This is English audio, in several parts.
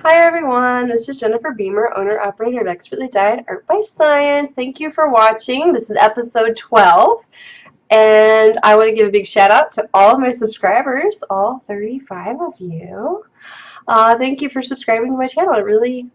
Hi everyone, this is Jennifer Beamer, owner-operator of Expertly Dyed Art by Science. Thank you for watching. This is episode 12, and I want to give a big shout out to all of my subscribers, all 35 of you. Thank you for subscribing to my channel. It really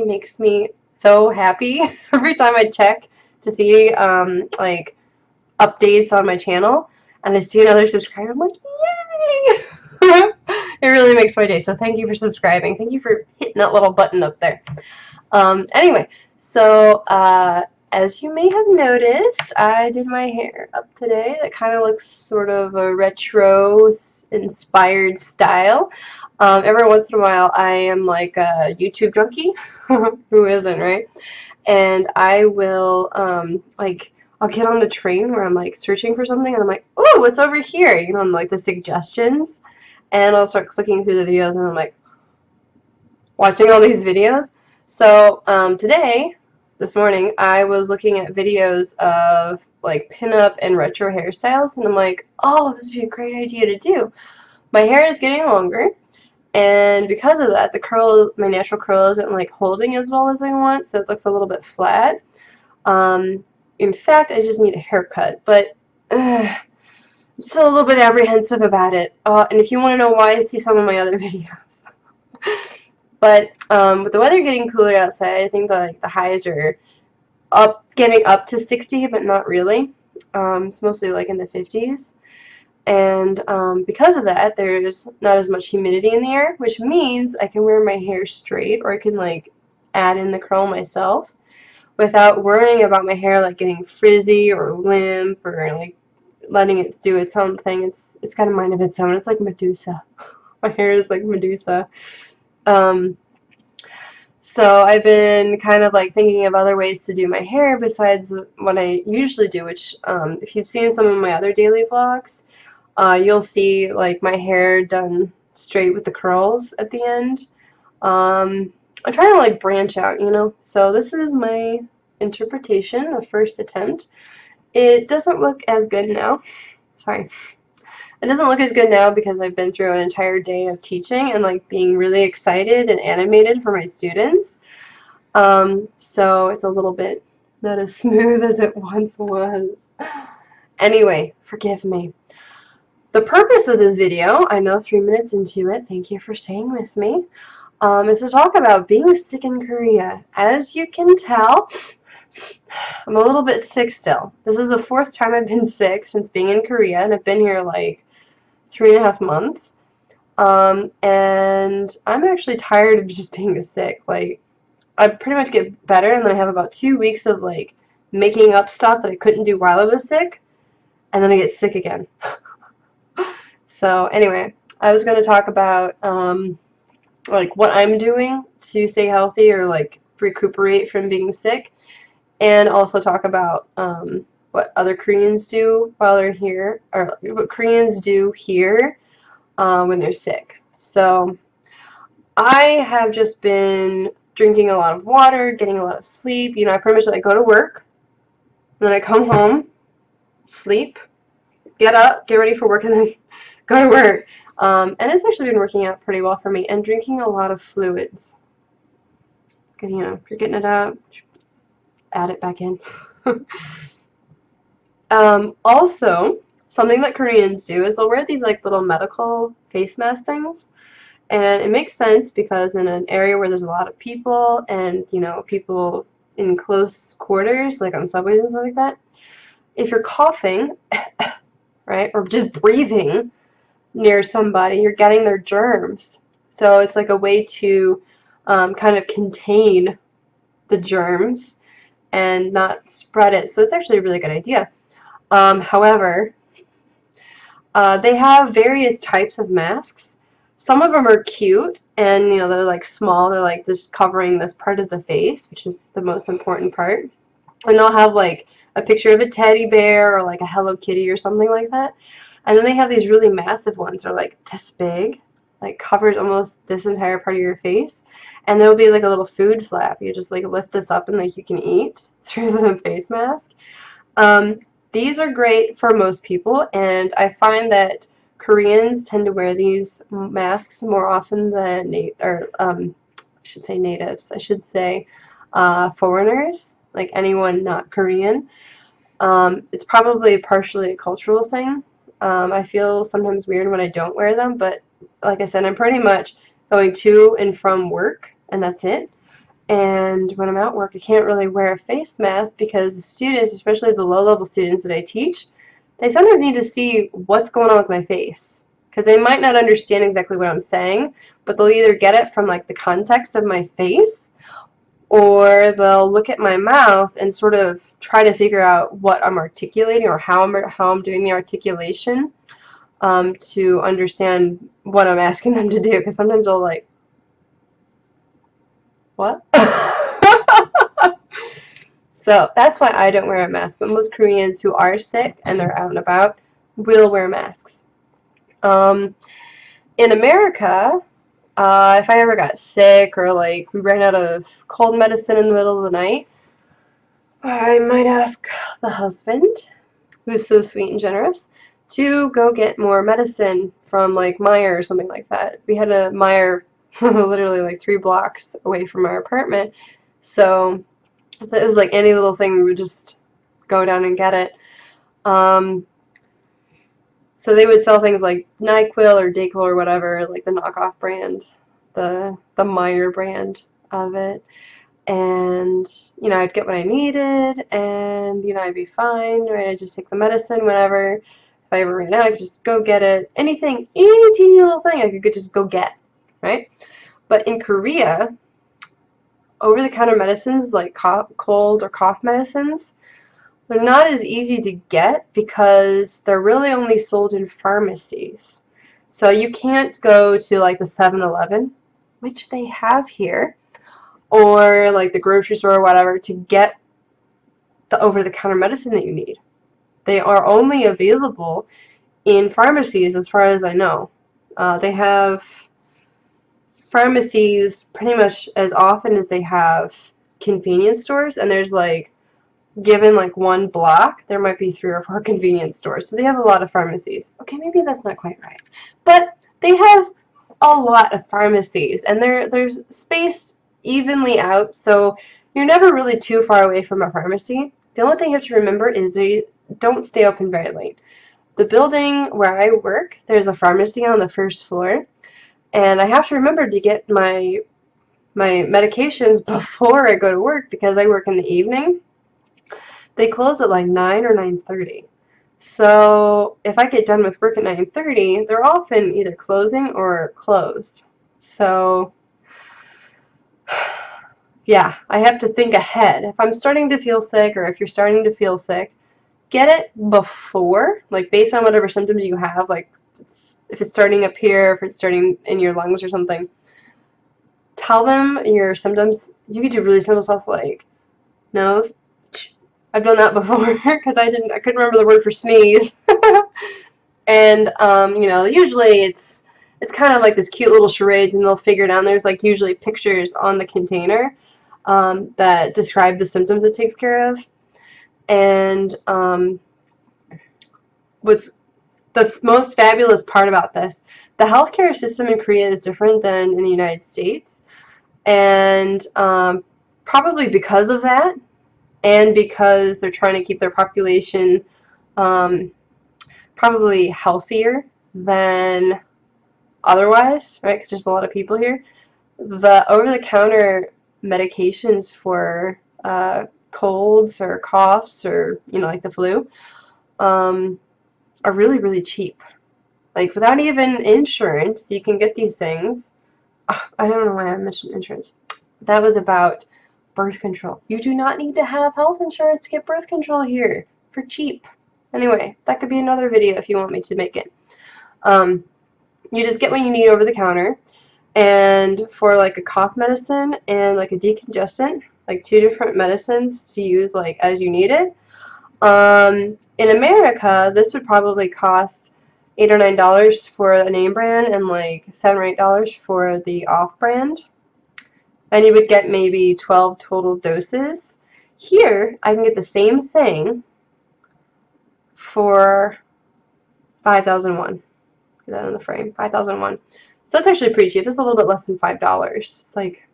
makes me so happy every time I check to see like updates on my channel, and I see another subscriber. I'm like, yay! It really makes my day, so thank you for subscribing. Thank you for hitting that little button up there. Anyway, so as you may have noticed, I did my hair up today. That kind of looks sort of a retro-inspired style. Every once in a while, I am like a YouTube junkie. Who isn't, right? And I will, I'll get on a train where I'm like searching for something, and I'm like, oh, what's over here? You know, like the suggestions. And I'll start clicking through the videos, and I'm like watching all these videos. So this morning, I was looking at videos of like pinup and retro hairstyles, and I'm like, oh, this would be a great idea to do. My hair is getting longer, and because of that, my natural curl isn't like holding as well as I want, so it looks a little bit flat. In fact, I just need a haircut, but I'm still a little bit apprehensive about it. And if you want to know why, see some of my other videos. But with the weather getting cooler outside, I think that like the highs are getting up to 60, but not really. It's mostly like in the 50s. And because of that, there's not as much humidity in the air, which means I can wear my hair straight, or I can like add in the curl myself without worrying about my hair like getting frizzy or limp or like letting it do its own thing. It's got a mind of its own. It's like Medusa. My hair is like Medusa. So I've been kind of like thinking of other ways to do my hair besides what I usually do, which if you've seen some of my other daily vlogs, you'll see like my hair done straight with the curls at the end. I'm trying to like branch out, you know. So this is my interpretation, the first attempt. It doesn't look as good now. Sorry. It doesn't look as good now because I've been through an entire day of teaching and like being really excited and animated for my students. So it's a little bit not as smooth as it once was. Anyway, forgive me. The purpose of this video, I know 3 minutes into it, thank you for staying with me, is to talk about being sick in Korea. As you can tell, I'm a little bit sick still. This is the 4th time I've been sick since being in Korea, and I've been here like 3.5 months. And I'm actually tired of just being sick. Like, I pretty much get better, and then I have about 2 weeks of like making up stuff that I couldn't do while I was sick, and then I get sick again. So anyway, I was going to talk about like what I'm doing to stay healthy or like recuperate from being sick, and also talk about what other Koreans do while they're here, or what Koreans do here when they're sick. So I have just been drinking a lot of water, getting a lot of sleep. You know, I pretty much like go to work, and then I come home, sleep, get up, get ready for work, and then go to work. And it's actually been working out pretty well for me, and drinking a lot of fluids. Because, you know, if you're getting it out, add it back in. Also, something that Koreans do is they'll wear these like little medical face mask things. And it makes sense because in an area where there's a lot of people and, you know, people in close quarters, like on subways and stuff like that, if you're coughing, right, or just breathing near somebody, you're getting their germs. So it's like a way to kind of contain the germs and not spread it. So it's actually a really good idea. However, they have various types of masks. Some of them are cute, and you know, they're like small. They're like just covering this part of the face, which is the most important part. And they'll have like a picture of a teddy bear or like a Hello Kitty or something like that. And then they have these really massive ones that are like this big, like covers almost this entire part of your face. And there'll be like a little food flap. You just like lift this up and like you can eat through the face mask. These are great for most people, and I find that Koreans tend to wear these masks more often than I should say natives. I should say foreigners, like anyone not Korean. It's probably partially a cultural thing. I feel sometimes weird when I don't wear them, but like I said, I'm pretty much going to and from work, and that's it. And when I'm at work, I can't really wear a face mask because the students, especially the low-level students that I teach, they sometimes need to see what's going on with my face. Because they might not understand exactly what I'm saying, but they'll either get it from like the context of my face, or they'll look at my mouth and sort of try to figure out what I'm articulating or how I'm doing the articulation, to understand what I'm asking them to do. Because sometimes they'll like, what? So that's why I don't wear a mask, but most Koreans who are sick and they're out and about will wear masks. In America, if I ever got sick or like we ran out of cold medicine in the middle of the night, I might ask the husband, who's so sweet and generous, to go get more medicine from like Meijer or something like that. We had a Meijer literally like 3 blocks away from our apartment, so if it was like any little thing, we would just go down and get it. So they would sell things like NyQuil or Dayquil or whatever, like the knockoff brand, the Meijer brand of it. And, you know, I'd get what I needed, and, you know, I'd be fine, right? I'd just take the medicine whenever. If I ever ran out, I could just go get it. Anything, any teeny little thing I could just go get, right? But in Korea, over-the-counter medicines like cold or cough medicines, they're not as easy to get because they're really only sold in pharmacies. So you can't go to like the 7-Eleven, which they have here, or like the grocery store or whatever to get the over-the-counter medicine that you need. They are only available in pharmacies as far as I know. They have pharmacies pretty much as often as they have convenience stores, and there's like, given like one block, there might be 3 or 4 convenience stores. So they have a lot of pharmacies. Okay, maybe that's not quite right. But they have a lot of pharmacies, and they're spaced evenly out, so you're never really too far away from a pharmacy. The only thing you have to remember is they don't stay open very late. The building where I work, there's a pharmacy on the 1st floor, and I have to remember to get my medications before I go to work because I work in the evening. They close at like 9 or 9:30. So if I get done with work at 9:30, they're often either closing or closed. So yeah, I have to think ahead. If I'm starting to feel sick, or if you're starting to feel sick, get it before, like based on whatever symptoms you have, like if it's starting up here, if it's starting in your lungs or something. Tell them your symptoms. You could do really simple stuff like nose. I've done that before because I couldn't remember the word for sneeze. And you know, usually it's kind of like this cute little charades, and they'll figure it out. And there's like usually pictures on the container that describe the symptoms it takes care of. And what's the most fabulous part about this, the healthcare system in Korea is different than in the United States, and probably because of that, and because they're trying to keep their population probably healthier than otherwise, right? Because there's a lot of people here. The over-the-counter medications for colds or coughs, or you know, like the flu, are really, really cheap. Like without even insurance, you can get these things. I don't know why I mentioned insurance. That was about birth control. You do not need to have health insurance to get birth control here for cheap. Anyway, that could be another video if you want me to make it. You just get what you need over the counter, and for like a cough medicine and like a decongestant, like 2 different medicines to use like as you need it. In America, this would probably cost $8 or $9 for a name brand, and like $7 or $8 for the off brand. And you would get maybe 12 total doses. Here, I can get the same thing for 5,001. Put that in the frame. 5,001. So that's actually pretty cheap. It's a little bit less than $5. It's like,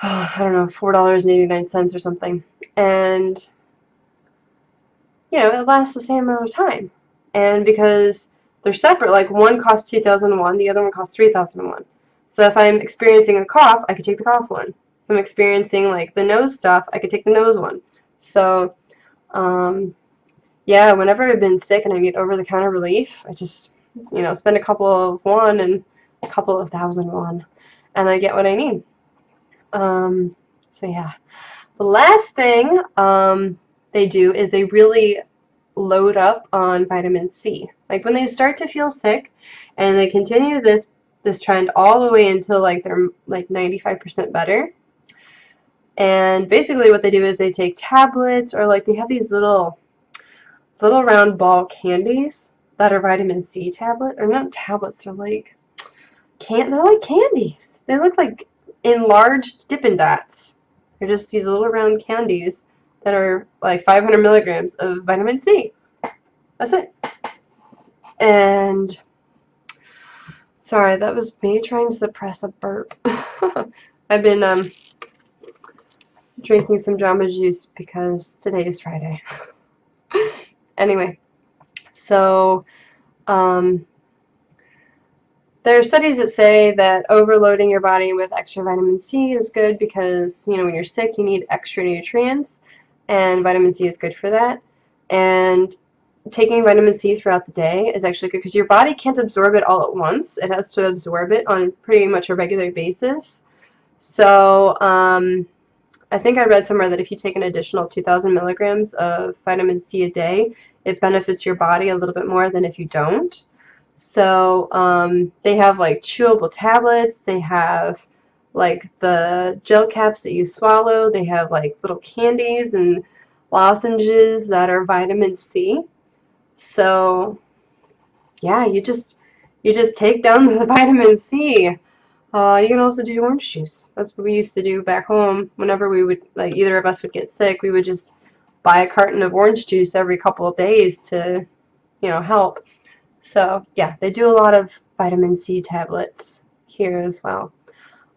I don't know, $4.89 or something. And, you know, it lasts the same amount of time. And because they're separate, like one costs 2,001, the other one costs 3,001. So if I'm experiencing a cough, I could take the cough one. If I'm experiencing like the nose stuff, I could take the nose one. So, yeah, whenever I've been sick and I need over-the-counter relief, I just, you know, spend a couple of one and a couple of thousand one, and I get what I need. So yeah. The last thing they do is they really load up on vitamin C. Like when they start to feel sick and they continue this trend all the way until like they're like 95% better. And basically what they do is they take tablets, or like they have these little round ball candies that are vitamin C tablet, or not tablets, they're like candies. They look like enlarged Dippin' Dots. They're just these little round candies that are like 500 milligrams of vitamin C. That's it. And sorry, that was me trying to suppress a burp. I've been drinking some Jamba Juice because today is Friday. Anyway, so there are studies that say that overloading your body with extra vitamin C is good because, you know, when you're sick, you need extra nutrients, and vitamin C is good for that. And taking vitamin C throughout the day is actually good because your body can't absorb it all at once. It has to absorb it on pretty much a regular basis. So, I think I read somewhere that if you take an additional 2,000 milligrams of vitamin C a day, it benefits your body a little bit more than if you don't. So they have like chewable tablets, they have like the gel caps that you swallow, they have like little candies and lozenges that are vitamin C. So yeah, you just take down the vitamin C. You can also do orange juice. That's what we used to do back home. Whenever we would, like, either of us would get sick, we would just buy a carton of orange juice every couple of days to, you know, help. So yeah, they do a lot of vitamin C tablets here as well.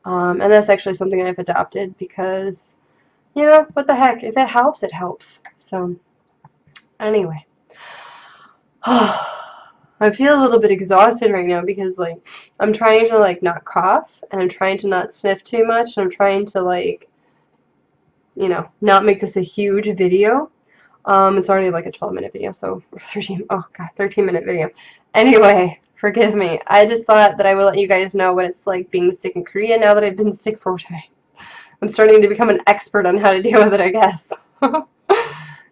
And that's actually something I've adopted because, you know, what the heck, if it helps, it helps. So anyway. I feel a little bit exhausted right now because, like, I'm trying to, like, not cough, and I'm trying to not sniff too much, and I'm trying to, like, you know, not make this a huge video. It's already like a 12-minute video, so 13-minute video. Anyway, forgive me. I just thought that I would let you guys know what it's like being sick in Korea now that I've been sick 4 times. I'm starting to become an expert on how to deal with it, I guess.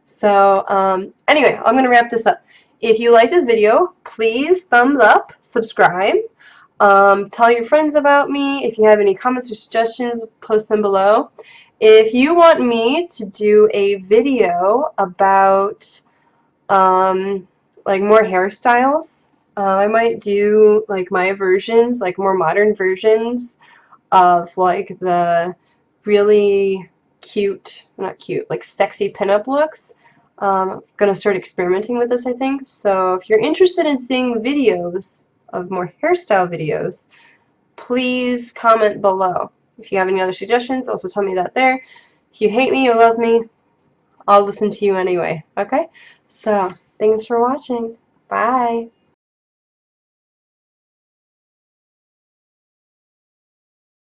So, anyway, I'm going to wrap this up. If you like this video, please thumbs up, subscribe, tell your friends about me. If you have any comments or suggestions, post them below. If you want me to do a video about like more hairstyles, I might do like my versions, like more modern versions of like the really cute, not cute, like sexy pinup looks. I'm going to start experimenting with this, I think. So if you're interested in seeing videos of more hairstyle videos, please comment below. If you have any other suggestions, also tell me that there. If you hate me or love me, I'll listen to you anyway. Okay? So, thanks for watching. Bye.